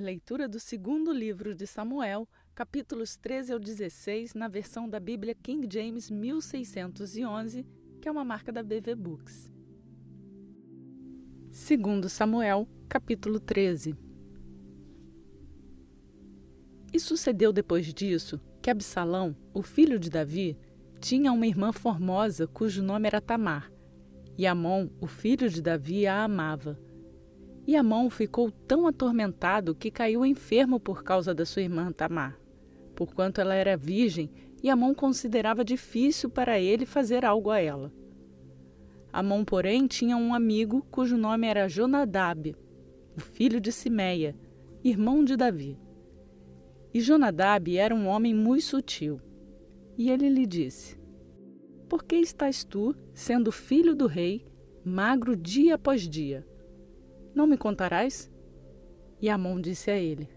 Leitura do segundo livro de Samuel, capítulos 13 ao 16, na versão da Bíblia King James 1611, que é uma marca da BV Books. Segundo Samuel, capítulo 13. E sucedeu depois disso que Absalão, o filho de Davi, tinha uma irmã formosa cujo nome era Tamar, e Amon, o filho de Davi, a amava. E Amon ficou tão atormentado que caiu enfermo por causa da sua irmã Tamar, porquanto ela era virgem, e Amon considerava difícil para ele fazer algo a ela. Amon, porém, tinha um amigo cujo nome era Jonadab, o filho de Simeia, irmão de Davi. E Jonadab era um homem muito sutil. E ele lhe disse: Por que estás tu, sendo filho do rei, magro dia após dia? Não me contarás? E Amon disse a ele: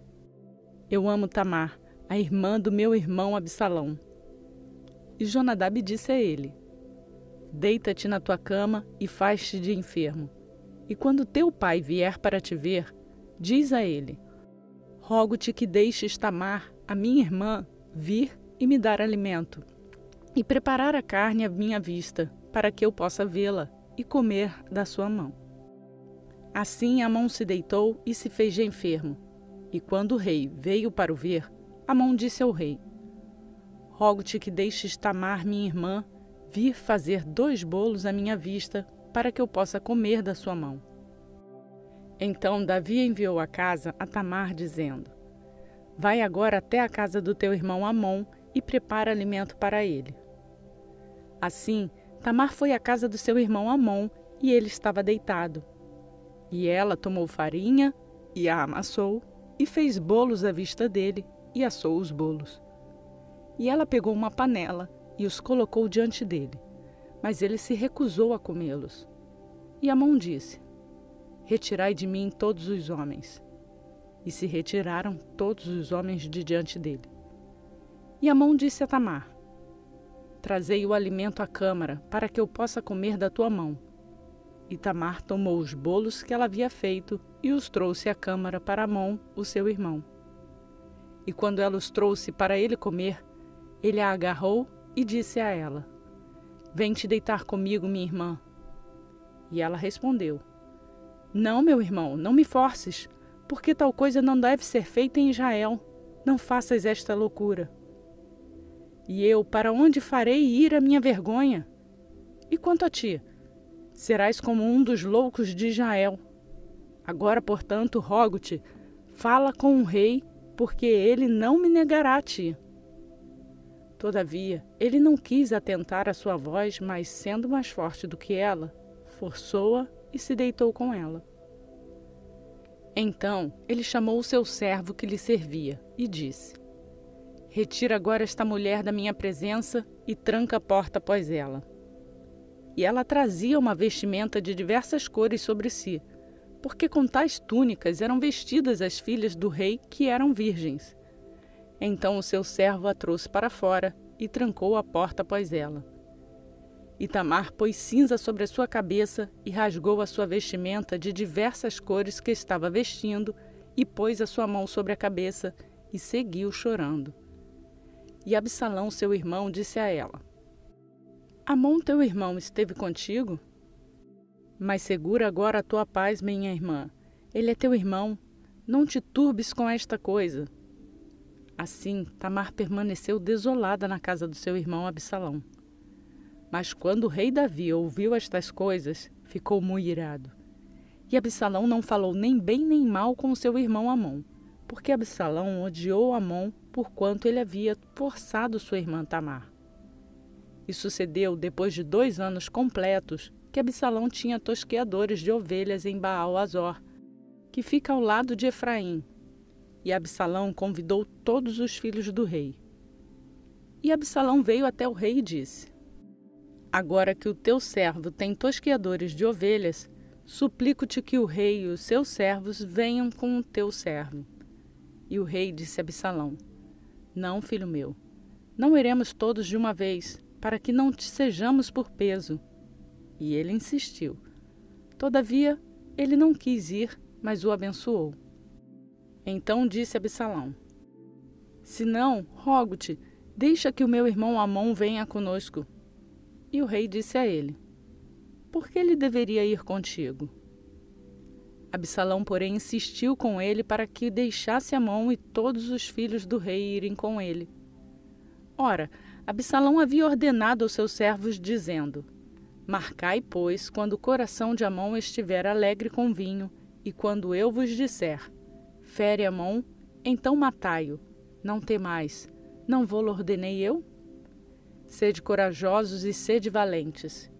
Eu amo Tamar, a irmã do meu irmão Absalão. E Jonadab disse a ele: Deita-te na tua cama e faz-te de enfermo. E quando teu pai vier para te ver, diz a ele: Rogo-te que deixes Tamar, a minha irmã, vir e me dar alimento, e preparar a carne à minha vista, para que eu possa vê-la e comer da sua mão. Assim Amon se deitou e se fez de enfermo. E quando o rei veio para o ver, Amon disse ao rei: Rogo-te que deixes Tamar, minha irmã, vir fazer 2 bolos à minha vista, para que eu possa comer da sua mão. Então Davi enviou a casa a Tamar, dizendo: Vai agora até a casa do teu irmão Amon e prepara alimento para ele. Assim, Tamar foi à casa do seu irmão Amon, e ele estava deitado. E ela tomou farinha e a amassou, e fez bolos à vista dele, e assou os bolos. E ela pegou uma panela e os colocou diante dele, mas ele se recusou a comê-los. E Amon disse: Retirai de mim todos os homens. E se retiraram todos os homens de diante dele. E Amon disse a Tamar: Trazei o alimento à câmara, para que eu possa comer da tua mão. E Tamar tomou os bolos que ela havia feito e os trouxe à câmara para Amon, o seu irmão. E quando ela os trouxe para ele comer, ele a agarrou e disse a ela: Vem te deitar comigo, minha irmã. E ela respondeu: Não, meu irmão, não me forces, porque tal coisa não deve ser feita em Israel. Não faças esta loucura. E eu, para onde farei ir a minha vergonha? E quanto a ti? Serás como um dos loucos de Israel. Agora, portanto, rogo-te, fala com o rei, porque ele não me negará a ti. Todavia, ele não quis atentar à sua voz, mas, sendo mais forte do que ela, forçou-a e se deitou com ela. Então, ele chamou o seu servo que lhe servia e disse: Retira agora esta mulher da minha presença e tranca a porta após ela. E ela trazia uma vestimenta de diversas cores sobre si, porque com tais túnicas eram vestidas as filhas do rei que eram virgens. Então o seu servo a trouxe para fora e trancou a porta após ela. E Tamar pôs cinza sobre a sua cabeça e rasgou a sua vestimenta de diversas cores que estava vestindo e pôs a sua mão sobre a cabeça e seguiu chorando. E Absalão, seu irmão, disse a ela: Amon, teu irmão, esteve contigo? Mas segura agora a tua paz, minha irmã. Ele é teu irmão. Não te turbes com esta coisa. Assim, Tamar permaneceu desolada na casa do seu irmão Absalão. Mas quando o rei Davi ouviu estas coisas, ficou muito irado. E Absalão não falou nem bem nem mal com o seu irmão Amon, porque Absalão odiou Amon porquanto ele havia forçado sua irmã Tamar. E sucedeu, depois de 2 anos completos, que Absalão tinha tosqueadores de ovelhas em Baal-Azor, que fica ao lado de Efraim. E Absalão convidou todos os filhos do rei. E Absalão veio até o rei e disse: Agora que o teu servo tem tosqueadores de ovelhas, suplico-te que o rei e os seus servos venham com o teu servo. E o rei disse a Absalão: Não, filho meu, não iremos todos de uma vez, para que não te sejamos por peso. E ele insistiu. Todavia, ele não quis ir, mas o abençoou. Então disse Absalão: Se não, rogo-te, deixa que o meu irmão Amon venha conosco. E o rei disse a ele: Por que ele deveria ir contigo? Absalão, porém, insistiu com ele para que deixasse Amon e todos os filhos do rei irem com ele. Ora, Absalão havia ordenado aos seus servos, dizendo: Marcai, pois, quando o coração de Amon estiver alegre com vinho, e quando eu vos disser: Fere Amon, então matai-o. Não temais, não vô-lo ordenei eu? Sede corajosos e sede valentes.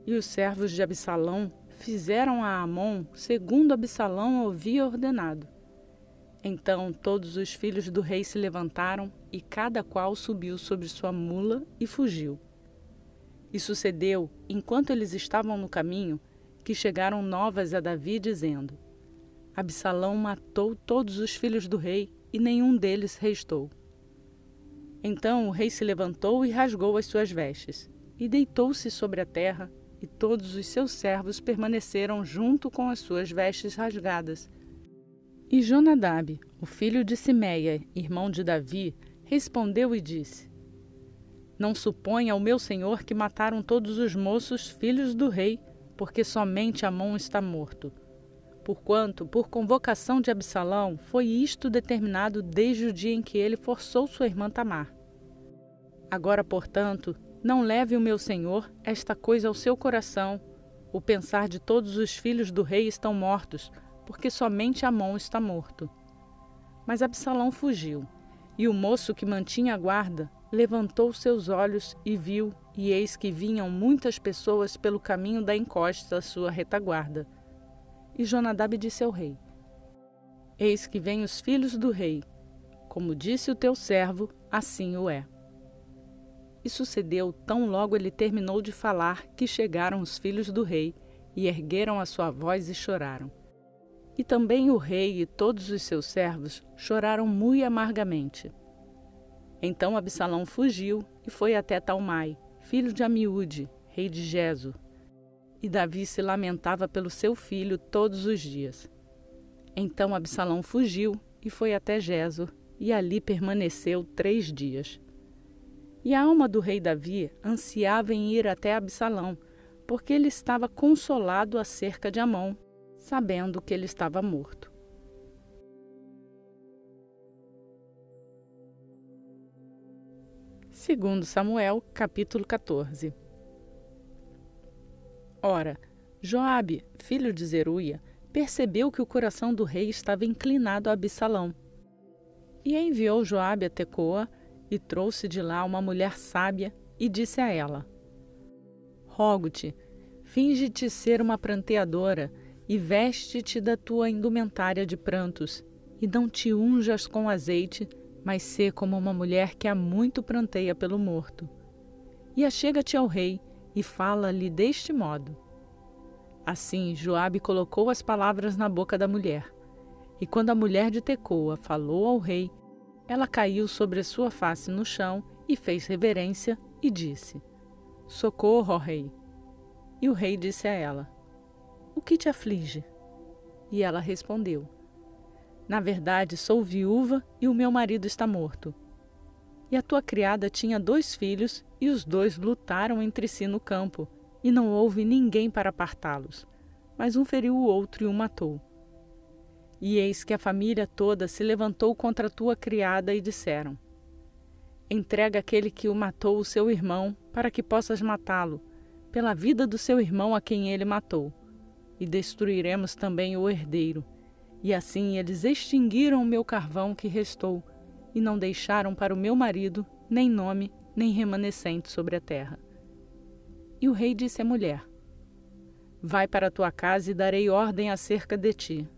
E os servos de Absalão fizeram a Amon segundo Absalão havia ordenado. Então todos os filhos do rei se levantaram, e cada qual subiu sobre sua mula e fugiu. E sucedeu, enquanto eles estavam no caminho, que chegaram novas a Davi, dizendo: Absalão matou todos os filhos do rei, e nenhum deles restou. Então o rei se levantou e rasgou as suas vestes, e deitou-se sobre a terra, e todos os seus servos permaneceram junto com as suas vestes rasgadas. E Jonadab, o filho de Simeia, irmão de Davi, respondeu e disse: Não suponha o meu senhor que mataram todos os moços filhos do rei, porque somente Amon está morto. Porquanto, por convocação de Absalão, foi isto determinado desde o dia em que ele forçou sua irmã Tamar. Agora, portanto, não leve o meu senhor esta coisa ao seu coração. O pensar de todos os filhos do rei estão mortos, porque somente Amon está morto. Mas Absalão fugiu, e o moço que mantinha a guarda levantou seus olhos e viu, e eis que vinham muitas pessoas pelo caminho da encosta à sua retaguarda. E Jonadab disse ao rei: Eis que vêm os filhos do rei. Como disse o teu servo, assim o é. E sucedeu, tão logo ele terminou de falar, que chegaram os filhos do rei, e ergueram a sua voz e choraram. E também o rei e todos os seus servos choraram muito amargamente. Então Absalão fugiu e foi até Talmai, filho de Amiúde, rei de Gesur. E Davi se lamentava pelo seu filho todos os dias. Então Absalão fugiu e foi até Gesur, e ali permaneceu 3 dias. E a alma do rei Davi ansiava em ir até Absalão, porque ele estava consolado acerca de Amon, sabendo que ele estava morto. Segundo Samuel, capítulo 14. Ora, Joabe, filho de Zeruia, percebeu que o coração do rei estava inclinado a Absalão. E enviou Joabe a Tecoa, e trouxe de lá uma mulher sábia, e disse a ela: Rogo-te, finge-te ser uma pranteadora, e veste-te da tua indumentária de prantos, e não te unjas com azeite, mas sê como uma mulher que há muito pranteia pelo morto. E achega-te ao rei, e fala-lhe deste modo. Assim Joabe colocou as palavras na boca da mulher. E quando a mulher de Tecoa falou ao rei, ela caiu sobre a sua face no chão e fez reverência e disse: Socorro, ó rei. E o rei disse a ela: O que te aflige? E ela respondeu: Na verdade, sou viúva e o meu marido está morto. E a tua criada tinha 2 filhos, e os 2 lutaram entre si no campo, e não houve ninguém para apartá-los, mas um feriu o outro e o matou. E eis que a família toda se levantou contra a tua criada e disseram: Entrega aquele que o matou o seu irmão, para que possas matá-lo, pela vida do seu irmão a quem ele matou, e destruiremos também o herdeiro. E assim eles extinguiram o meu carvão que restou, e não deixaram para o meu marido nem nome, nem remanescente sobre a terra. E o rei disse à mulher: Vai para a tua casa e darei ordem acerca de ti.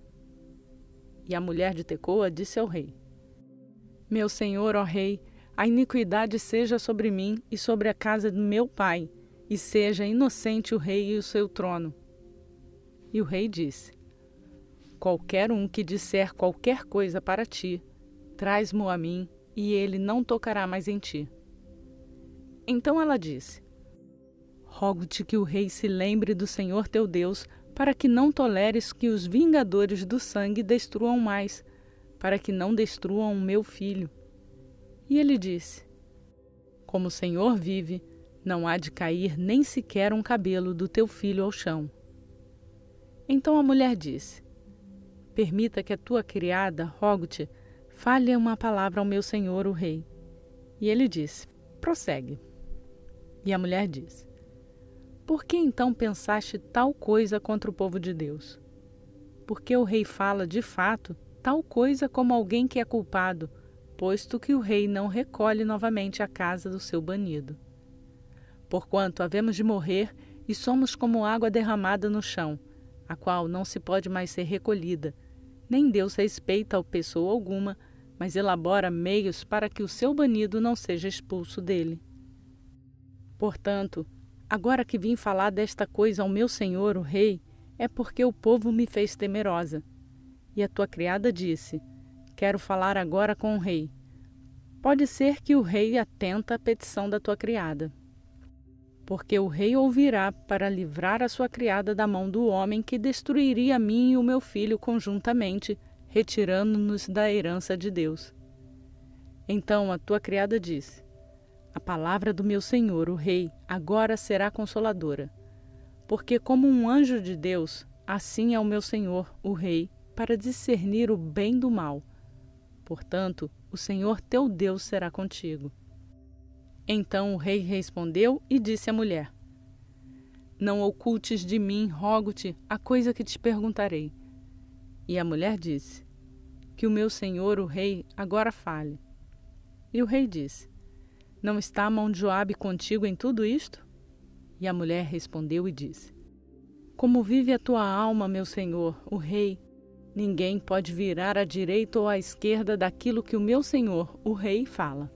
E a mulher de Tecoa disse ao rei: Meu senhor, ó rei, a iniquidade seja sobre mim e sobre a casa do meu pai, e seja inocente o rei e o seu trono. E o rei disse: Qualquer um que disser qualquer coisa para ti, traz-mo a mim, e ele não tocará mais em ti. Então ela disse: Rogo-te que o rei se lembre do Senhor teu Deus, para que não toleres que os vingadores do sangue destruam mais, para que não destruam o meu filho. E ele disse: Como o Senhor vive, não há de cair nem sequer um cabelo do teu filho ao chão. Então a mulher disse: Permita que a tua criada, rogo-te, fale uma palavra ao meu senhor, o rei. E ele disse: Prossegue. E a mulher disse: Por que então pensaste tal coisa contra o povo de Deus? Porque o rei fala, de fato, tal coisa como alguém que é culpado, posto que o rei não recolhe novamente a casa do seu banido. Porquanto havemos de morrer e somos como água derramada no chão, a qual não se pode mais ser recolhida, nem Deus respeita a pessoa alguma, mas elabora meios para que o seu banido não seja expulso dele. Portanto, agora que vim falar desta coisa ao meu senhor, o rei, é porque o povo me fez temerosa. E a tua criada disse: Quero falar agora com o rei. Pode ser que o rei atenta à petição da tua criada. Porque o rei ouvirá para livrar a sua criada da mão do homem que destruiria a mim e o meu filho conjuntamente, retirando-nos da herança de Deus. Então a tua criada disse: A palavra do meu senhor, o rei, agora será consoladora. Porque como um anjo de Deus, assim é o meu senhor, o rei, para discernir o bem do mal. Portanto, o Senhor teu Deus será contigo. Então o rei respondeu e disse à mulher: Não ocultes de mim, rogo-te, a coisa que te perguntarei. E a mulher disse: Que o meu senhor, o rei, agora fale. E o rei disse: Não está a mão de Joabe contigo em tudo isto? E a mulher respondeu e disse: Como vive a tua alma, meu senhor, o rei, ninguém pode virar à direita ou à esquerda daquilo que o meu senhor, o rei, fala.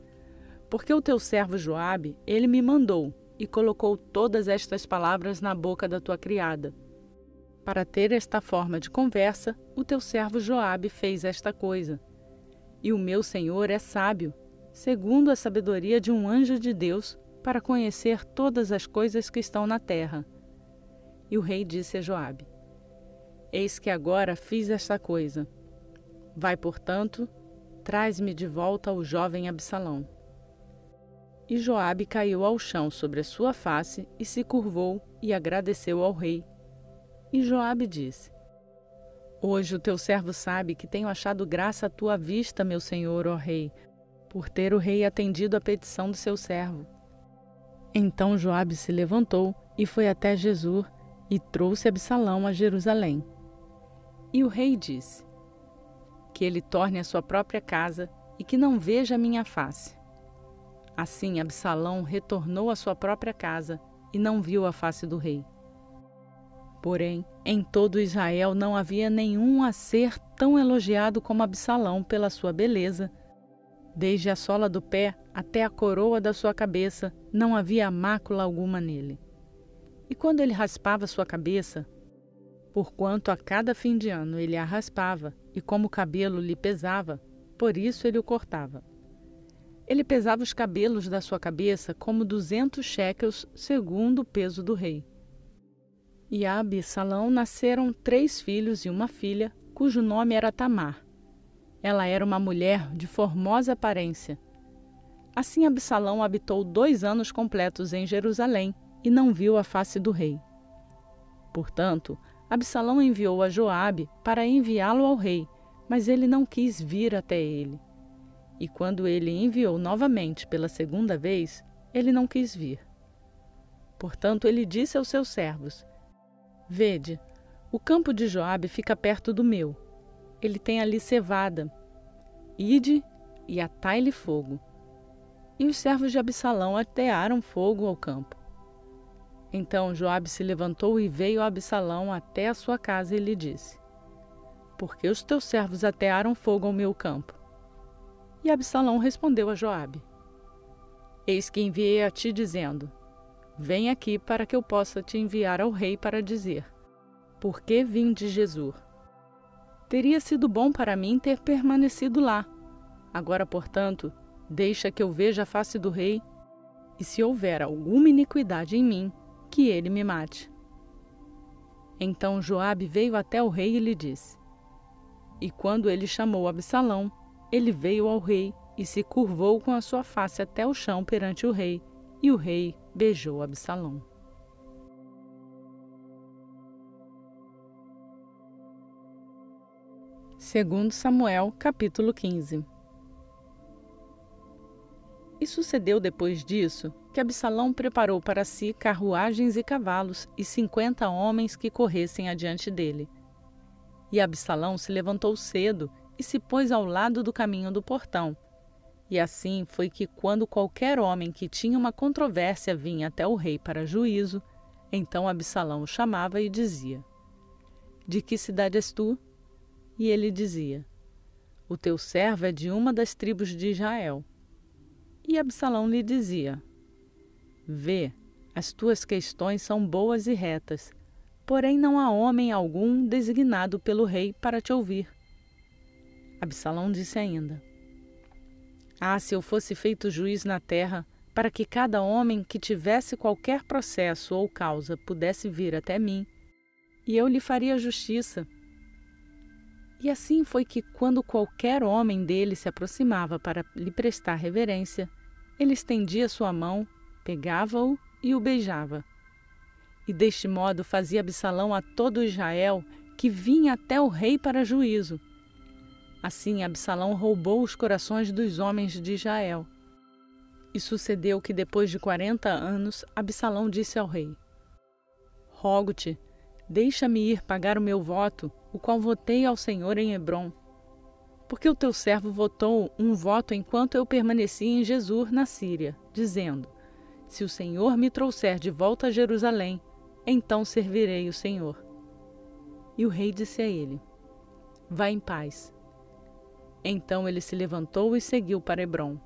Porque o teu servo Joabe, ele me mandou e colocou todas estas palavras na boca da tua criada. Para ter esta forma de conversa, o teu servo Joabe fez esta coisa. E o meu senhor é sábio, segundo a sabedoria de um anjo de Deus, para conhecer todas as coisas que estão na terra. E o rei disse a Joabe: Eis que agora fiz esta coisa. Vai, portanto, traz-me de volta o jovem Absalão. E Joabe caiu ao chão sobre a sua face e se curvou e agradeceu ao rei. E Joabe disse: Hoje o teu servo sabe que tenho achado graça à tua vista, meu senhor, ó rei, por ter o rei atendido à petição do seu servo. Então Joabe se levantou e foi até Jesur e trouxe Absalão a Jerusalém. E o rei disse: Que ele torne a sua própria casa e que não veja a minha face. Assim Absalão retornou à sua própria casa e não viu a face do rei. Porém, em todo Israel não havia nenhum a ser tão elogiado como Absalão pela sua beleza. Desde a sola do pé até a coroa da sua cabeça, não havia mácula alguma nele. E quando ele raspava sua cabeça, porquanto a cada fim de ano ele a raspava, e como o cabelo lhe pesava, por isso ele o cortava. Ele pesava os cabelos da sua cabeça como 200 shekels, segundo o peso do rei. E a Absalão nasceram 3 filhos e uma filha, cujo nome era Tamar. Ela era uma mulher de formosa aparência. Assim Absalão habitou 2 anos completos em Jerusalém e não viu a face do rei. Portanto, Absalão enviou a Joabe para enviá-lo ao rei, mas ele não quis vir até ele. E quando ele enviou novamente pela 2ª vez, ele não quis vir. Portanto, ele disse aos seus servos: Vede, o campo de Joabe fica perto do meu. Ele tem ali cevada. Ide e atai-lhe fogo. E os servos de Absalão atearam fogo ao campo. Então Joabe se levantou e veio a Absalão até a sua casa e lhe disse: Por que os teus servos atearam fogo ao meu campo? E Absalão respondeu a Joabe: Eis que enviei a ti dizendo: Vem aqui para que eu possa te enviar ao rei para dizer: Por que vim de Jesur? Teria sido bom para mim ter permanecido lá. Agora, portanto, deixa que eu veja a face do rei, e se houver alguma iniquidade em mim, que ele me mate. Então Joabe veio até o rei e lhe disse: E quando ele chamou Absalão, ele veio ao rei e se curvou com a sua face até o chão perante o rei, e o rei beijou Absalão. Segundo Samuel, capítulo 15. E sucedeu depois disso que Absalão preparou para si carruagens e cavalos e 50 homens que corressem adiante dele. E Absalão se levantou cedo e se pôs ao lado do caminho do portão. E assim foi que, quando qualquer homem que tinha uma controvérsia vinha até o rei para juízo, então Absalão o chamava e dizia: De que cidade és tu? E ele dizia: O teu servo é de uma das tribos de Israel. E Absalão lhe dizia: Vê, as tuas questões são boas e retas, porém não há homem algum designado pelo rei para te ouvir. Absalão disse ainda: Ah, se eu fosse feito juiz na terra, para que cada homem que tivesse qualquer processo ou causa pudesse vir até mim, e eu lhe faria justiça. E assim foi que, quando qualquer homem dele se aproximava para lhe prestar reverência, ele estendia sua mão, pegava-o e o beijava. E deste modo fazia Absalão a todo Israel que vinha até o rei para juízo. Assim Absalão roubou os corações dos homens de Israel. E sucedeu que, depois de 40 anos, Absalão disse ao rei: Rogo-te, deixa-me ir pagar o meu voto, o qual votei ao Senhor em Hebrom. Porque o teu servo votou um voto enquanto eu permaneci em Jesur, na Síria, dizendo: Se o Senhor me trouxer de volta a Jerusalém, então servirei o Senhor. E o rei disse a ele: Vá em paz. Então ele se levantou e seguiu para Hebrom.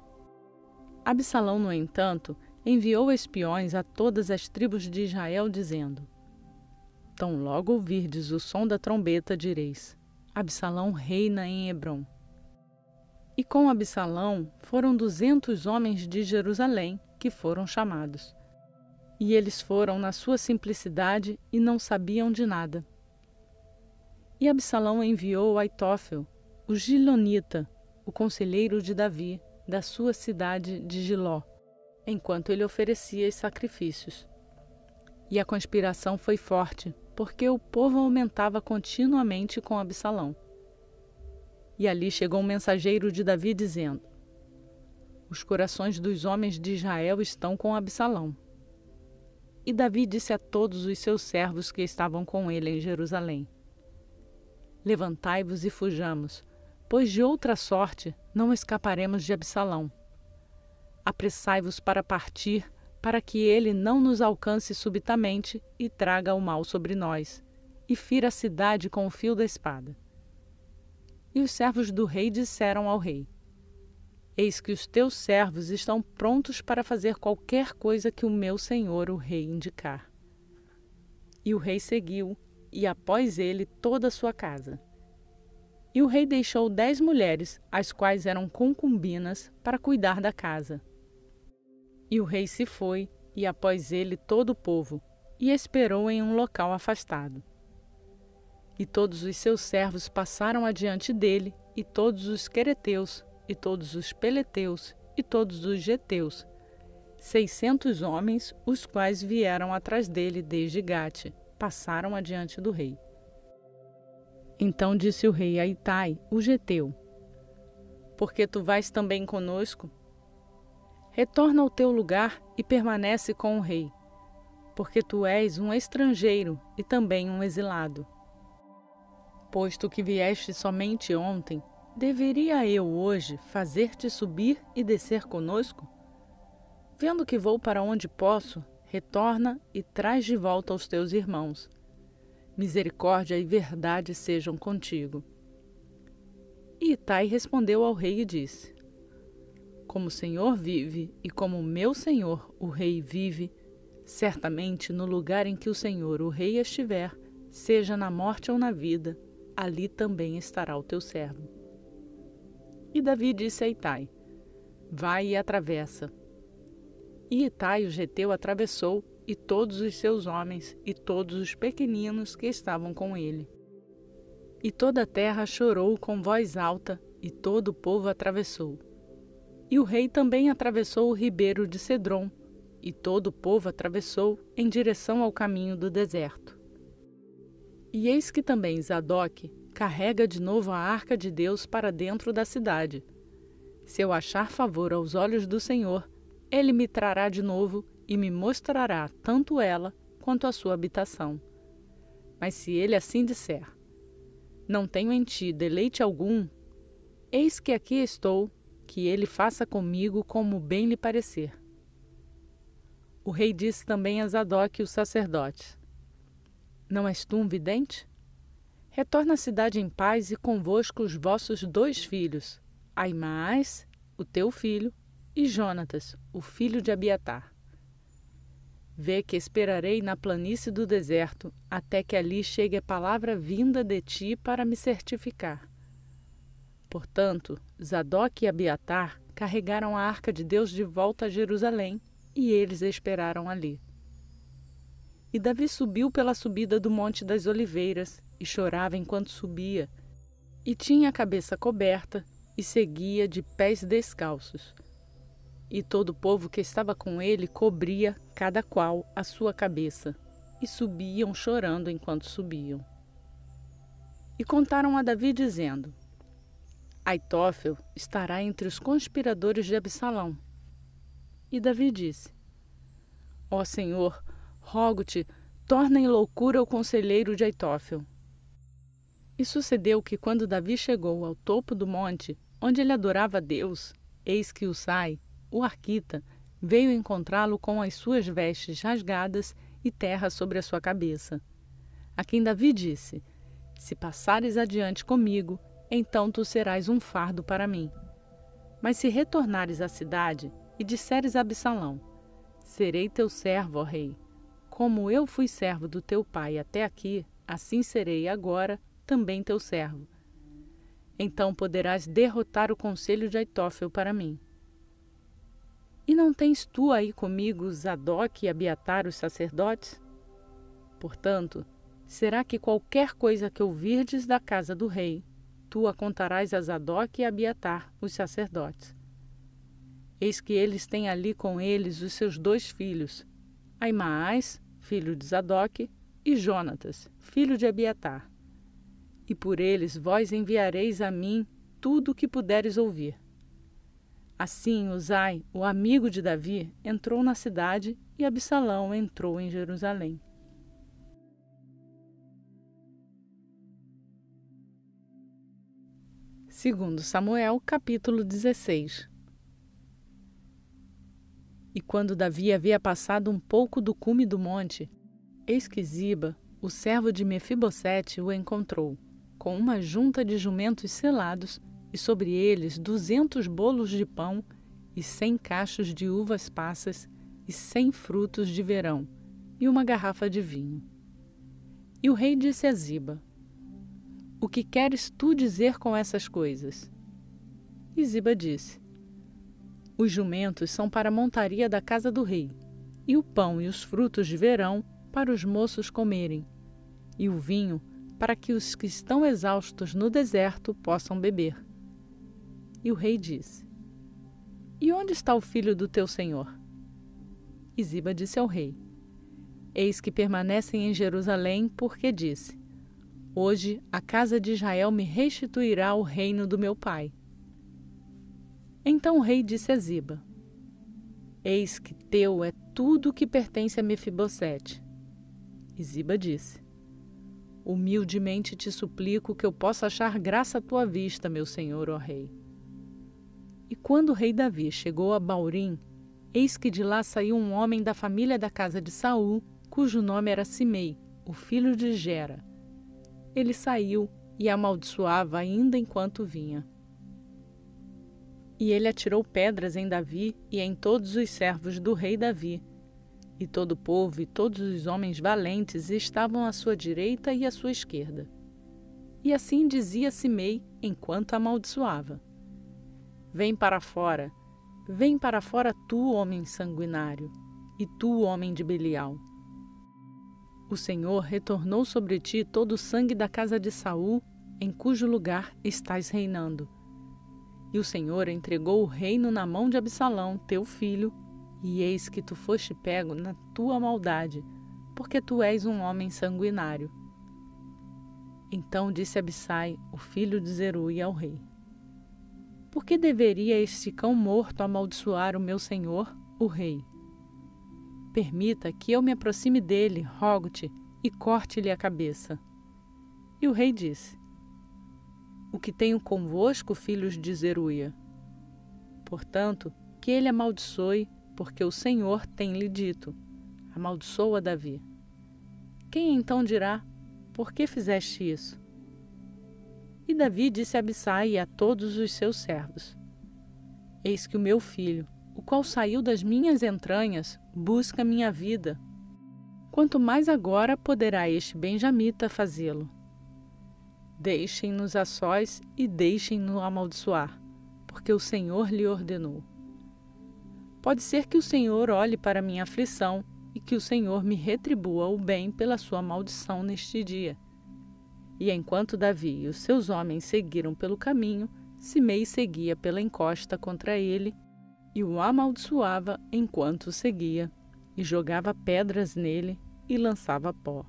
Absalão, no entanto, enviou espiões a todas as tribos de Israel, dizendo: Tão logo ouvirdes o som da trombeta, direis: Absalão reina em Hebrom. E com Absalão foram 200 homens de Jerusalém que foram chamados. E eles foram na sua simplicidade e não sabiam de nada. E Absalão enviou Aitófel, o Gilonita, o conselheiro de Davi, da sua cidade de Giló, enquanto ele oferecia os sacrifícios. E a conspiração foi forte, porque o povo aumentava continuamente com Absalão. E ali chegou um mensageiro de Davi dizendo: Os corações dos homens de Israel estão com Absalão. E Davi disse a todos os seus servos que estavam com ele em Jerusalém: Levantai-vos e fujamos, pois de outra sorte não escaparemos de Absalão. Apressai-vos para partir, para que ele não nos alcance subitamente e traga o mal sobre nós, e fira a cidade com o fio da espada. E os servos do rei disseram ao rei: Eis que os teus servos estão prontos para fazer qualquer coisa que o meu senhor, o rei, indicar. E o rei seguiu, e após ele toda a sua casa. E o rei deixou 10 mulheres, as quais eram concubinas, para cuidar da casa. E o rei se foi, e após ele todo o povo, e esperou em um local afastado. E todos os seus servos passaram adiante dele, e todos os quereteus, e todos os peleteus, e todos os geteus, 600 homens, os quais vieram atrás dele desde Gate, passaram adiante do rei. Então disse o rei a Itai, o geteu: Porque tu vais também conosco? Retorna ao teu lugar e permanece com o rei, porque tu és um estrangeiro e também um exilado. Posto que vieste somente ontem, deveria eu hoje fazer-te subir e descer conosco? Vendo que vou para onde posso, retorna e traz de volta aos teus irmãos. Misericórdia e verdade sejam contigo. E Itai respondeu ao rei e disse: Como o Senhor vive e como meu senhor, o rei, vive, certamente no lugar em que o Senhor, o rei, estiver, seja na morte ou na vida, ali também estará o teu servo. E Davi disse a Itai: Vai e atravessa. E Itai, o geteu, atravessou, e todos os seus homens, e todos os pequeninos que estavam com ele. E toda a terra chorou com voz alta, e todo o povo atravessou. E o rei também atravessou o ribeiro de Cedrom, e todo o povo atravessou em direção ao caminho do deserto. E eis que também Zadok carrega de novo a arca de Deus para dentro da cidade. Se eu achar favor aos olhos do Senhor, ele me trará de novo e me mostrará tanto ela quanto a sua habitação. Mas se ele assim disser: não tenho em ti deleite algum, eis que aqui estou, que ele faça comigo como bem lhe parecer. O rei disse também a Zadok, o sacerdote: não és tu um vidente? Retorna à cidade em paz e convosco os vossos 2 filhos, Aimaas, o teu filho, e Jonatas, o filho de Abiatar. Vê que esperarei na planície do deserto, até que ali chegue a palavra vinda de ti para me certificar. Portanto, Zadok e Abiatar carregaram a arca de Deus de volta a Jerusalém, e eles esperaram ali. E Davi subiu pela subida do Monte das Oliveiras, e chorava enquanto subia, e tinha a cabeça coberta, e seguia de pés descalços. E todo o povo que estava com ele cobria, cada qual, a sua cabeça, e subiam chorando enquanto subiam. E contaram a Davi, dizendo: Aitófel estará entre os conspiradores de Absalão. E Davi disse: ó Senhor, rogo-te, torna em loucura o conselheiro de Aitófel. E sucedeu que, quando Davi chegou ao topo do monte, onde ele adorava a Deus, eis que Usai, o arquita, veio encontrá-lo com as suas vestes rasgadas e terra sobre a sua cabeça. A quem Davi disse: se passares adiante comigo, então tu serás um fardo para mim. Mas se retornares à cidade e disseres a Absalão: serei teu servo, ó rei. Como eu fui servo do teu pai até aqui, assim serei agora também teu servo. Então poderás derrotar o conselho de Aitófel para mim. E não tens tu aí comigo Zadok e Abiatar, os sacerdotes? Portanto, será que qualquer coisa que ouvirdes da casa do rei, tu a contarás a Zadok e Abiatar, os sacerdotes? Eis que eles têm ali com eles os seus 2 filhos, Aimaas, filho de Zadok, e Jonatas, filho de Abiatar. E por eles vós enviareis a mim tudo o que puderes ouvir. Assim Usai, o amigo de Davi, entrou na cidade e Absalão entrou em Jerusalém. Segundo Samuel, capítulo 16. E quando Davi havia passado um pouco do cume do monte, eis que Ziba, o servo de Mefibosete, o encontrou, com uma junta de jumentos selados, e sobre eles 200 bolos de pão, e 100 cachos de uvas passas, e 100 frutos de verão, e uma garrafa de vinho. E o rei disse a Ziba: o que queres tu dizer com essas coisas? E Ziba disse: os jumentos são para a montaria da casa do rei, e o pão e os frutos de verão para os moços comerem, e o vinho para que os que estão exaustos no deserto possam beber. E o rei disse: e onde está o filho do teu senhor? E Ziba disse ao rei: eis que permanecem em Jerusalém, porque disse: hoje a casa de Israel me restituirá o reino do meu pai. Então o rei disse a Ziba: eis que teu é tudo o que pertence a Mefibosete. E Ziba disse: humildemente te suplico que eu possa achar graça à tua vista, meu senhor, ó rei. E quando o rei Davi chegou a Baurim, eis que de lá saiu um homem da família da casa de Saul, cujo nome era Simei, o filho de Gera. Ele saiu e amaldiçoava ainda enquanto vinha. E ele atirou pedras em Davi e em todos os servos do rei Davi. E todo o povo e todos os homens valentes estavam à sua direita e à sua esquerda. E assim dizia Simei enquanto amaldiçoava: vem para fora tu, homem sanguinário, e tu, homem de Belial. O Senhor retornou sobre ti todo o sangue da casa de Saul em cujo lugar estás reinando. E o Senhor entregou o reino na mão de Absalão, teu filho, e eis que tu foste pego na tua maldade, porque tu és um homem sanguinário. Então disse Abissai, o filho de Zeruia, ao rei: Por que deveria este cão morto amaldiçoar o meu senhor, o rei? Permita que eu me aproxime dele, rogo-te, e corte-lhe a cabeça. E o rei disse: O que tenho convosco, filhos de Zeruia? Portanto, que ele amaldiçoe, porque o Senhor tem-lhe dito: amaldiçoa Davi. Quem então dirá: Por que fizeste isso? E Davi disse a Abissai e a todos os seus servos: Eis que o meu filho, o qual saiu das minhas entranhas, busca minha vida. Quanto mais agora poderá este benjamita fazê-lo. Deixem-nos a sós e deixem-no amaldiçoar, porque o Senhor lhe ordenou. Pode ser que o Senhor olhe para minha aflição e que o Senhor me retribua o bem pela sua maldição neste dia. E enquanto Davi e os seus homens seguiram pelo caminho, Simei seguia pela encosta contra ele e o amaldiçoava enquanto o seguia, e jogava pedras nele e lançava pó.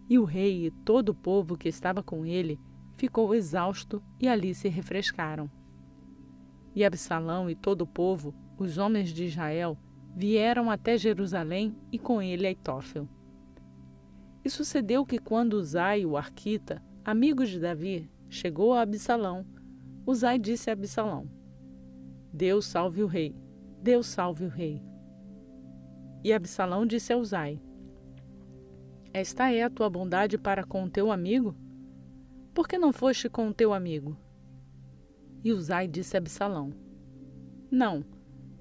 E o rei e todo o povo que estava com ele ficou exausto e ali se refrescaram. E Absalão e todo o povo, os homens de Israel, vieram até Jerusalém e com ele Aitófel. E sucedeu que quando Uzai, o arquita, amigo de Davi, chegou a Absalão, Uzai disse a Absalão: Deus salve o rei, Deus salve o rei. E Absalão disse a Uzai: Esta é a tua bondade para com o teu amigo? Por que não foste com o teu amigo? E Uzai disse a Absalão: Não,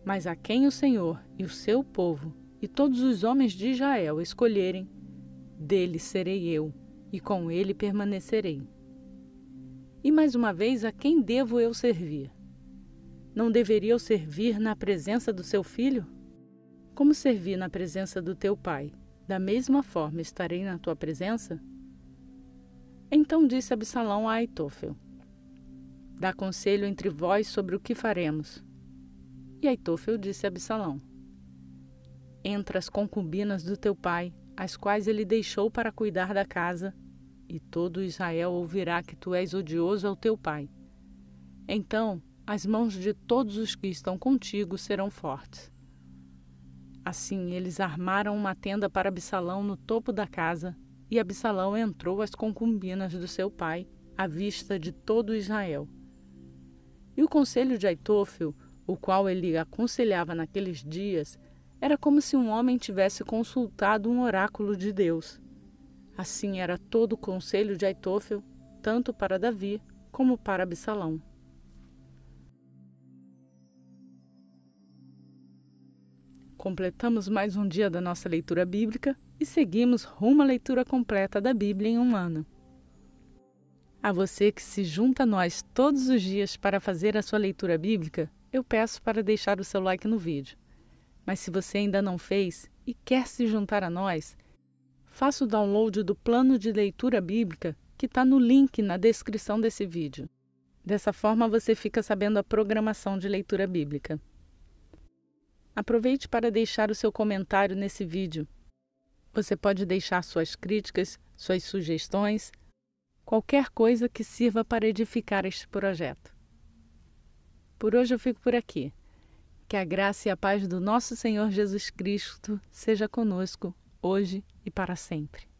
mas a quem o Senhor e o seu povo e todos os homens de Israel escolherem, dele serei eu, e com ele permanecerei. E mais uma vez, a quem devo eu servir? Não deveria eu servir na presença do seu filho? Como servi na presença do teu pai, da mesma forma estarei na tua presença? Então disse Absalão a Aitófel: Dá conselho entre vós sobre o que faremos. E Aitófel disse a Absalão: Entra as concubinas do teu pai, as quais ele deixou para cuidar da casa, e todo Israel ouvirá que tu és odioso ao teu pai. Então as mãos de todos os que estão contigo serão fortes. Assim eles armaram uma tenda para Absalão no topo da casa, e Absalão entrou às concubinas do seu pai, à vista de todo Israel. E o conselho de Aitófel, o qual ele aconselhava naqueles dias, era como se um homem tivesse consultado um oráculo de Deus. Assim era todo o conselho de Aitófel, tanto para Davi como para Absalão. Completamos mais um dia da nossa leitura bíblica e seguimos rumo à leitura completa da Bíblia em um ano. A você que se junta a nós todos os dias para fazer a sua leitura bíblica, eu peço para deixar o seu like no vídeo. Mas se você ainda não fez e quer se juntar a nós, faça o download do plano de leitura bíblica que está no link na descrição desse vídeo. Dessa forma você fica sabendo a programação de leitura bíblica. Aproveite para deixar o seu comentário nesse vídeo. Você pode deixar suas críticas, suas sugestões, qualquer coisa que sirva para edificar este projeto. Por hoje eu fico por aqui. Que a graça e a paz do nosso Senhor Jesus Cristo seja conosco, hoje e para sempre.